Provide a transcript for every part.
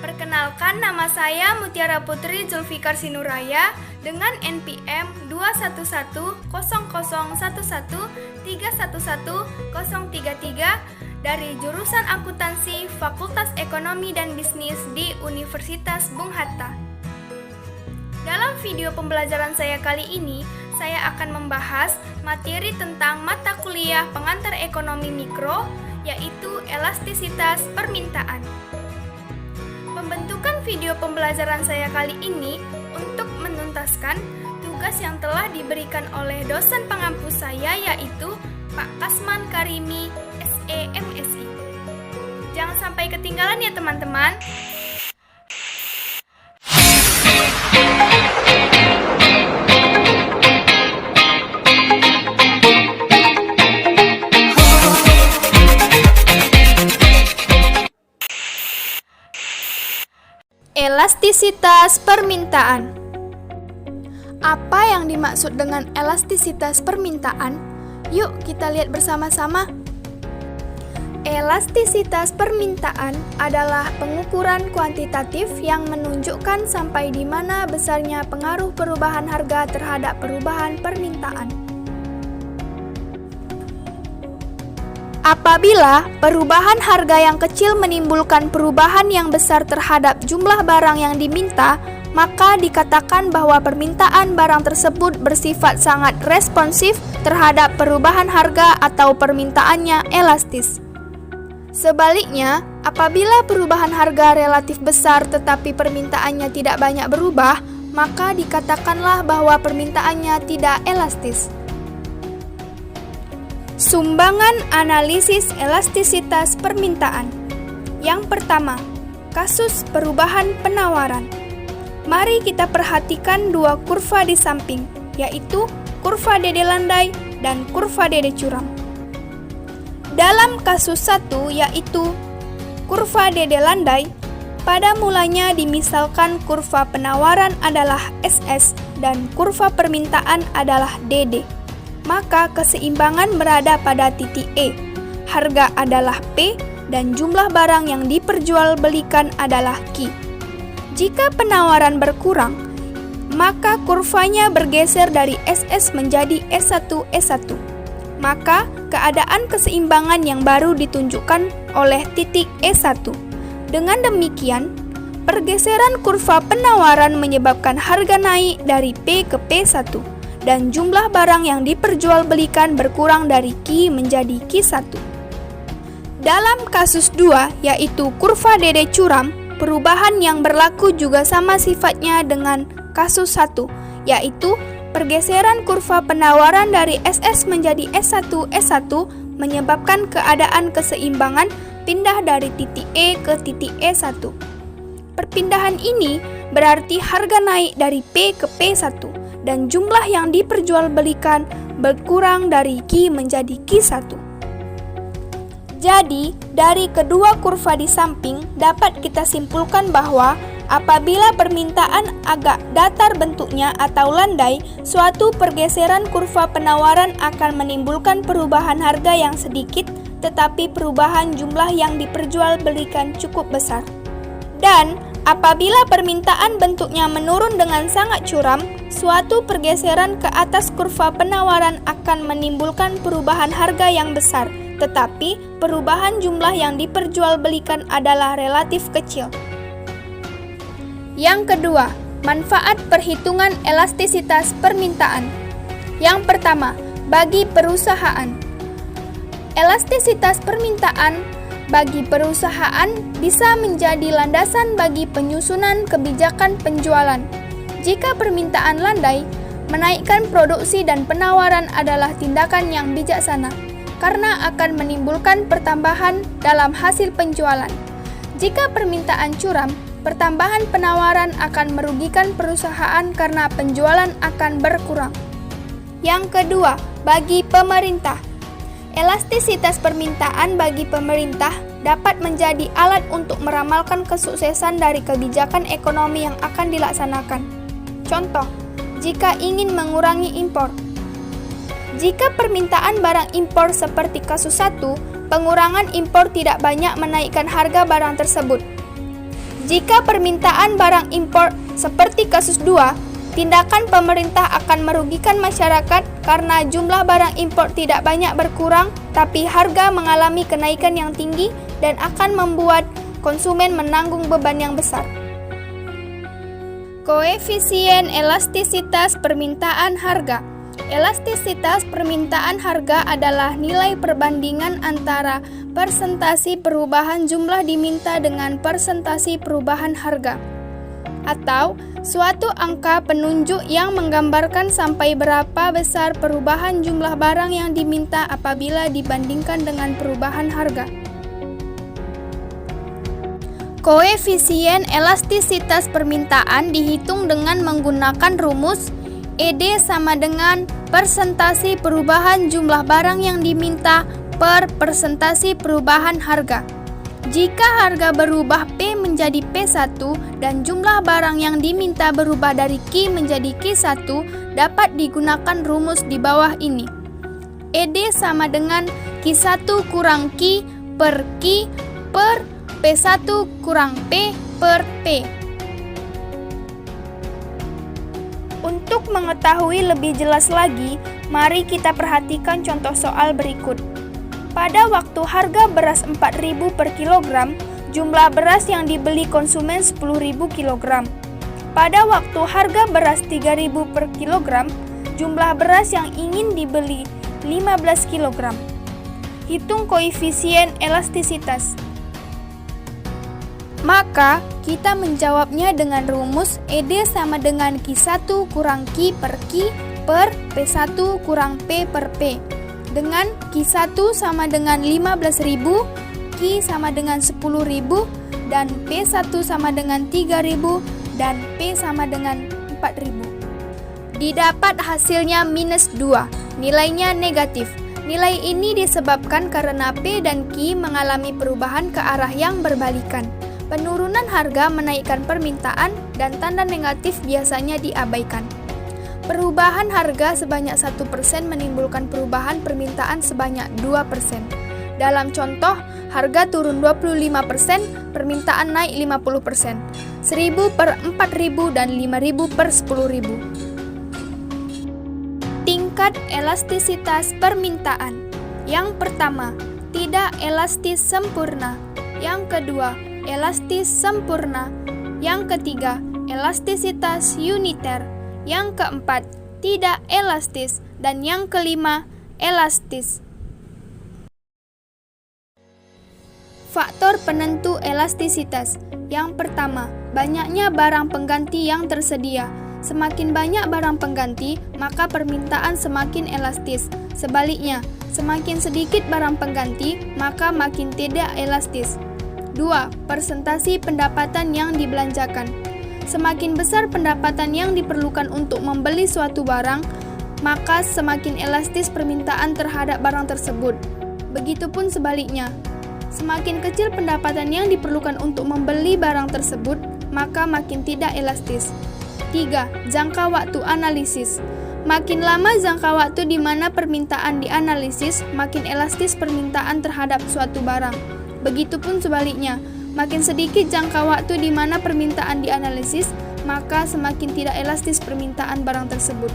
Perkenalkan, nama saya Mutiara Putri Zulfikar Sinuraya dengan NPM 211011311311033 dari jurusan Akuntansi Fakultas Ekonomi dan Bisnis di Universitas Bung Hatta. Dalam video pembelajaran saya kali ini, saya akan membahas materi tentang mata kuliah pengantar ekonomi mikro, yaitu elastisitas permintaan. Pembentukan video pembelajaran saya kali ini untuk menuntaskan tugas yang telah diberikan oleh dosen pengampu saya, yaitu Pak Kasman Karimi, SE MSI. Jangan sampai ketinggalan ya teman-teman. Elastisitas permintaan. Apa yang dimaksud dengan elastisitas permintaan? Yuk kita lihat bersama-sama. Elastisitas permintaan adalah pengukuran kuantitatif yang menunjukkan sampai di mana besarnya pengaruh perubahan harga terhadap perubahan permintaan. Apabila perubahan harga yang kecil menimbulkan perubahan yang besar terhadap jumlah barang yang diminta, maka dikatakan bahwa permintaan barang tersebut bersifat sangat responsif terhadap perubahan harga atau permintaannya elastis. Sebaliknya, apabila perubahan harga relatif besar tetapi permintaannya tidak banyak berubah, maka dikatakanlah bahwa permintaannya tidak elastis. Sumbangan analisis elastisitas permintaan. Yang pertama, kasus perubahan penawaran. Mari kita perhatikan dua kurva di samping, yaitu kurva dede landai dan kurva dede curam. Dalam kasus 1, yaitu kurva dede landai, pada mulanya dimisalkan kurva penawaran adalah SS dan kurva permintaan adalah DD. Maka keseimbangan berada pada titik E. Harga adalah P dan jumlah barang yang diperjualbelikan adalah Q. Jika penawaran berkurang, maka kurvanya bergeser dari SS menjadi S1 S1. Maka keadaan keseimbangan yang baru ditunjukkan oleh titik E1. Dengan demikian, pergeseran kurva penawaran menyebabkan harga naik dari P ke P1. Dan jumlah barang yang diperjualbelikan berkurang dari Q menjadi Q1. Dalam kasus 2, yaitu kurva dede curam, perubahan yang berlaku juga sama sifatnya dengan kasus 1, yaitu pergeseran kurva penawaran dari SS menjadi S1 S1 menyebabkan keadaan keseimbangan pindah dari titik E ke titik E1. Perpindahan ini berarti harga naik dari P ke P1. Dan jumlah yang diperjualbelikan berkurang dari Q menjadi Q1. Jadi, dari kedua kurva di samping dapat kita simpulkan bahwa apabila permintaan agak datar bentuknya atau landai, suatu pergeseran kurva penawaran akan menimbulkan perubahan harga yang sedikit, tetapi perubahan jumlah yang diperjualbelikan cukup besar. Dan apabila permintaan bentuknya menurun dengan sangat curam, suatu pergeseran ke atas kurva penawaran akan menimbulkan perubahan harga yang besar, tetapi perubahan jumlah yang diperjualbelikan adalah relatif kecil. Yang kedua, manfaat perhitungan elastisitas permintaan. Yang pertama, bagi perusahaan. Elastisitas permintaan bagi perusahaan bisa menjadi landasan bagi penyusunan kebijakan penjualan. Jika permintaan landai, menaikkan produksi dan penawaran adalah tindakan yang bijaksana, karena akan menimbulkan pertambahan dalam hasil penjualan. Jika permintaan curam, pertambahan penawaran akan merugikan perusahaan karena penjualan akan berkurang. Yang kedua, bagi pemerintah. Elastisitas permintaan bagi pemerintah dapat menjadi alat untuk meramalkan kesuksesan dari kebijakan ekonomi yang akan dilaksanakan. Contoh, jika ingin mengurangi impor. Jika permintaan barang impor seperti kasus 1, pengurangan impor tidak banyak menaikkan harga barang tersebut. Jika permintaan barang impor seperti kasus 2, tindakan pemerintah akan merugikan masyarakat karena jumlah barang impor tidak banyak berkurang, tapi harga mengalami kenaikan yang tinggi dan akan membuat konsumen menanggung beban yang besar. Koefisien elastisitas permintaan harga. Elastisitas permintaan harga adalah nilai perbandingan antara persentase perubahan jumlah diminta dengan persentase perubahan harga, atau suatu angka penunjuk yang menggambarkan sampai berapa besar perubahan jumlah barang yang diminta apabila dibandingkan dengan perubahan harga. Koefisien elastisitas permintaan dihitung dengan menggunakan rumus ED sama dengan persentase perubahan jumlah barang yang diminta per persentase perubahan harga. Jika harga berubah P menjadi P1 dan jumlah barang yang diminta berubah dari Q menjadi Q1, dapat digunakan rumus di bawah ini. ED sama dengan Q1 kurang Q per Q per P1 kurang P per P. Untuk mengetahui lebih jelas lagi, mari kita perhatikan contoh soal berikut. Pada waktu harga beras 4.000 per kilogram, jumlah beras yang dibeli konsumen 10.000 kilogram. Pada waktu harga beras 3.000 per kilogram, jumlah beras yang ingin dibeli 15 kilogram. Hitung koefisien elastisitas. Maka, kita menjawabnya dengan rumus ED sama dengan Q1 kurang Q per Q per P1 kurang P per P. Dengan Q1 sama dengan 15.000, Q sama dengan 10.000, dan P1 sama dengan 3.000, dan P sama dengan 4.000. Didapat hasilnya minus 2, nilainya negatif. Nilai ini disebabkan karena P dan Q mengalami perubahan ke arah yang berbalikan. Penurunan harga menaikkan permintaan dan tanda negatif biasanya diabaikan. Perubahan harga sebanyak 1% menimbulkan perubahan permintaan sebanyak 2%. Dalam contoh, harga turun 25%, permintaan naik 50%. 1.000 per 4.000 dan 5.000 per 10.000. Tingkat elastisitas permintaan. Yang pertama, tidak elastis sempurna. Yang kedua, elastis sempurna. Yang ketiga, elastisitas uniter. Yang keempat, tidak elastis. Dan yang kelima, elastis. Faktor penentu elastisitas. Yang pertama, banyaknya barang pengganti yang tersedia. Semakin banyak barang pengganti, maka permintaan semakin elastis. Sebaliknya, semakin sedikit barang pengganti, maka makin tidak elastis. 2. Persentase pendapatan yang dibelanjakan. Semakin besar pendapatan yang diperlukan untuk membeli suatu barang, maka semakin elastis permintaan terhadap barang tersebut. Begitupun sebaliknya, semakin kecil pendapatan yang diperlukan untuk membeli barang tersebut, maka makin tidak elastis. 3. Jangka waktu analisis. Makin lama jangka waktu di mana permintaan dianalisis, makin elastis permintaan terhadap suatu barang. Begitupun sebaliknya, makin sedikit jangka waktu di mana permintaan dianalisis, maka semakin tidak elastis permintaan barang tersebut.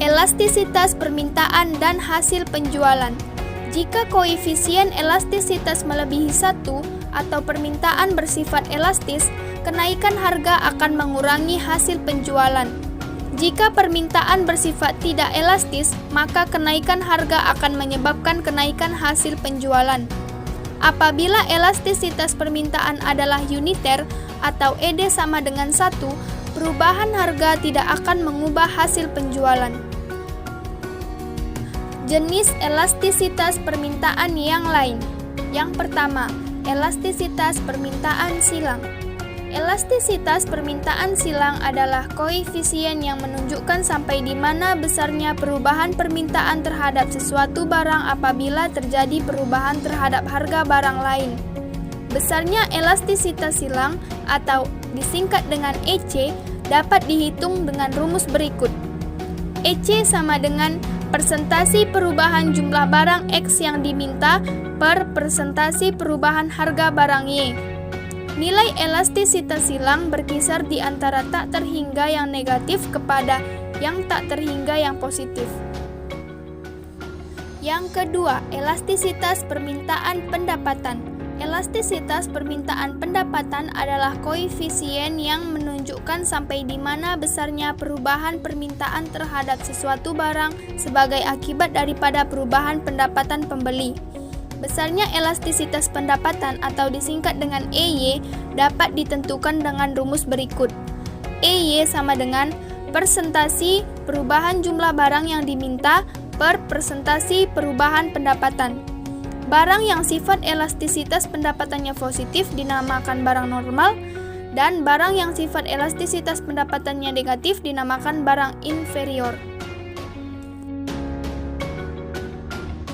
Elastisitas permintaan dan hasil penjualan. Jika koefisien elastisitas melebihi 1 atau permintaan bersifat elastis, kenaikan harga akan mengurangi hasil penjualan. Jika permintaan bersifat tidak elastis, maka kenaikan harga akan menyebabkan kenaikan hasil penjualan. Apabila elastisitas permintaan adalah uniter atau ED sama dengan 1, perubahan harga tidak akan mengubah hasil penjualan. Jenis elastisitas permintaan yang lain. Yang pertama, elastisitas permintaan silang. Elastisitas permintaan silang adalah koefisien yang menunjukkan sampai di mana besarnya perubahan permintaan terhadap sesuatu barang apabila terjadi perubahan terhadap harga barang lain. Besarnya elastisitas silang atau disingkat dengan EC dapat dihitung dengan rumus berikut. EC sama dengan persentasi perubahan jumlah barang X yang diminta per persentasi perubahan harga barang Y. Nilai elastisitas silang berkisar di antara tak terhingga yang negatif kepada yang tak terhingga yang positif. Yang kedua, elastisitas permintaan pendapatan. Elastisitas permintaan pendapatan adalah koefisien yang menunjukkan sampai di mana besarnya perubahan permintaan terhadap sesuatu barang sebagai akibat daripada perubahan pendapatan pembeli. Besarnya elastisitas pendapatan atau disingkat dengan EY dapat ditentukan dengan rumus berikut. EY sama dengan persentasi perubahan jumlah barang yang diminta per persentasi perubahan pendapatan. Barang yang sifat elastisitas pendapatannya positif dinamakan barang normal, dan barang yang sifat elastisitas pendapatannya negatif dinamakan barang inferior.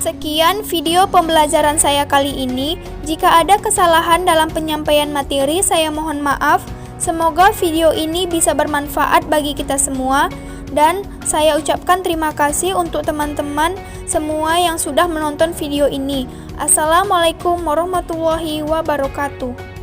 Sekian video pembelajaran saya kali ini. Jika ada kesalahan dalam penyampaian materi, saya mohon maaf. Semoga video ini bisa bermanfaat bagi kita semua. Dan saya ucapkan terima kasih untuk teman-teman semua yang sudah menonton video ini. Assalamualaikum warahmatullahi wabarakatuh.